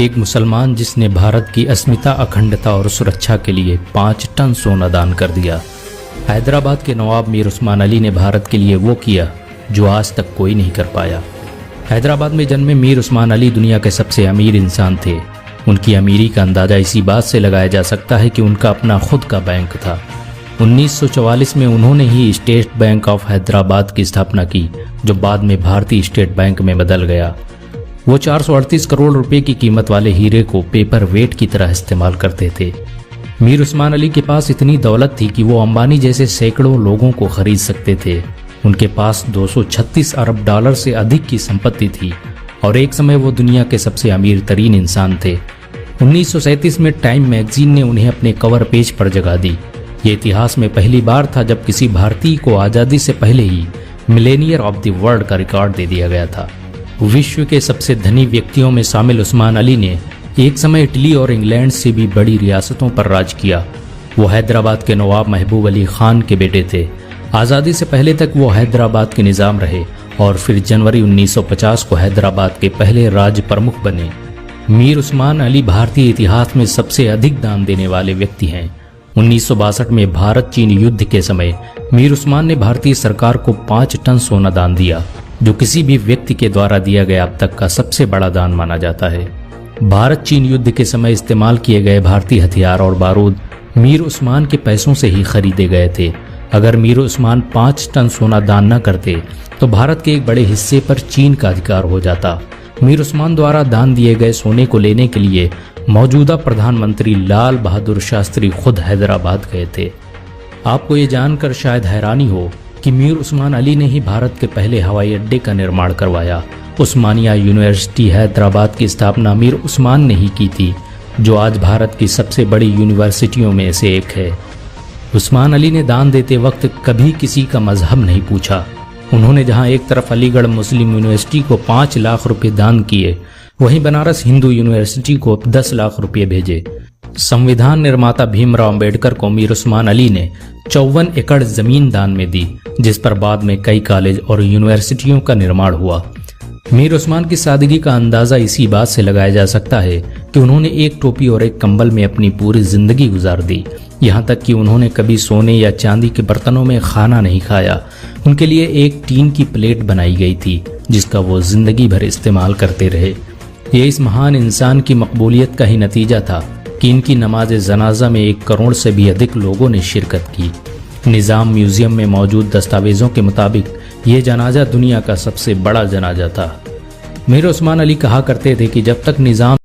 एक मुसलमान जिसने भारत की अस्मिता, अखंडता और सुरक्षा के लिए 5 टन सोना दान कर दिया। हैदराबाद के नवाब मीर उस्मान अली ने भारत के लिए वो किया जो आज तक कोई नहीं कर पाया। हैदराबाद में जन्मे मीर उस्मान अली दुनिया के सबसे अमीर इंसान थे। उनकी अमीरी का अंदाज़ा इसी बात से लगाया जा सकता है कि उनका अपना खुद का बैंक था। 1944 में उन्होंने ही स्टेट बैंक ऑफ हैदराबाद की स्थापना की, जो बाद में भारतीय स्टेट बैंक में बदल गया। वो 438 करोड़ रुपए की कीमत वाले हीरे को पेपर वेट की तरह इस्तेमाल करते थे। मीर उस्मान अली के पास इतनी दौलत थी कि वो अंबानी जैसे सैकड़ों लोगों को खरीद सकते थे। उनके पास 236 अरब डॉलर से अधिक की संपत्ति थी और एक समय वो दुनिया के सबसे अमीर तरीन इंसान थे। 1937 में टाइम मैगजीन ने उन्हें अपने कवर पेज पर जगह दी। ये इतिहास में पहली बार था जब किसी भारतीय को आज़ादी से पहले ही मिलेनियर ऑफ द वर्ल्ड का रिकॉर्ड दे दिया गया था। विश्व के सबसे धनी व्यक्तियों में शामिल उस्मान अली ने एक समय इटली और इंग्लैंड से भी बड़ी रियासतों पर राज किया। वो हैदराबाद के नवाब महबूब अली खान के बेटे थे। आज़ादी से पहले तक वो हैदराबाद के निज़ाम रहे और फिर जनवरी 1950 को हैदराबाद के पहले राज प्रमुख बने। मीर उस्मान अली भारतीय इतिहास में सबसे अधिक दान देने वाले व्यक्ति हैं। 1962 में भारत चीन युद्ध के समय मीर उस्मान ने भारतीय सरकार को 5 टन सोना दान दिया, जो किसी भी व्यक्ति के द्वारा दिया गया अब तक का सबसे बड़ा दान माना जाता है। भारत चीन युद्ध के समय इस्तेमाल किए गए भारतीय हथियार और बारूद मीर उस्मान के पैसों से ही खरीदे गए थे। अगर मीर उस्मान 5 टन सोना दान न करते तो भारत के एक बड़े हिस्से पर चीन का अधिकार हो जाता। मीर उस्मान द्वारा दान दिए गए सोने को लेने के लिए मौजूदा प्रधानमंत्री लाल बहादुर शास्त्री खुद हैदराबाद गए थे। आपको ये जानकर शायद हैरानी हो कि मीर उस्मान अली ने ही भारत के पहले हवाई अड्डे का निर्माण करवाया। उस्मानिया यूनिवर्सिटी हैदराबाद की स्थापना मीर उस्मान ने ही की थी, जो आज भारत की सबसे बड़ी यूनिवर्सिटियों में से एक है। उस्मान अली ने दान देते वक्त कभी किसी का मजहब नहीं पूछा। उन्होंने जहां एक तरफ अलीगढ़ मुस्लिम यूनिवर्सिटी को 5 लाख रुपए दान किए, वहीं बनारस हिंदू यूनिवर्सिटी को 10 लाख रुपए भेजे। संविधान निर्माता भीमराव अंबेडकर को मीर उस्मान अली ने 54 एकड़ जमीन दान में दी, जिस पर बाद में कई कॉलेज और यूनिवर्सिटियों का निर्माण हुआ। मीर उस्मान की सादगी का अंदाजा इसी बात से लगाया जा सकता है कि उन्होंने एक टोपी और एक कंबल में अपनी पूरी जिंदगी गुजार दी। यहाँ तक कि उन्होंने कभी सोने या चांदी के बर्तनों में खाना नहीं खाया। उनके लिए एक टीन की प्लेट बनाई गई थी, जिसका वो जिंदगी भर इस्तेमाल करते रहे। ये इस महान इंसान की मकबूलियत का ही नतीजा था कि इनकी नमाज जनाजा में 1 करोड़ से भी अधिक लोगों ने शिरकत की। निज़ाम म्यूजियम में मौजूद दस्तावेजों के मुताबिक ये जनाजा दुनिया का सबसे बड़ा जनाजा था। मीर उस्मान अली कहा करते थे कि जब तक निज़ाम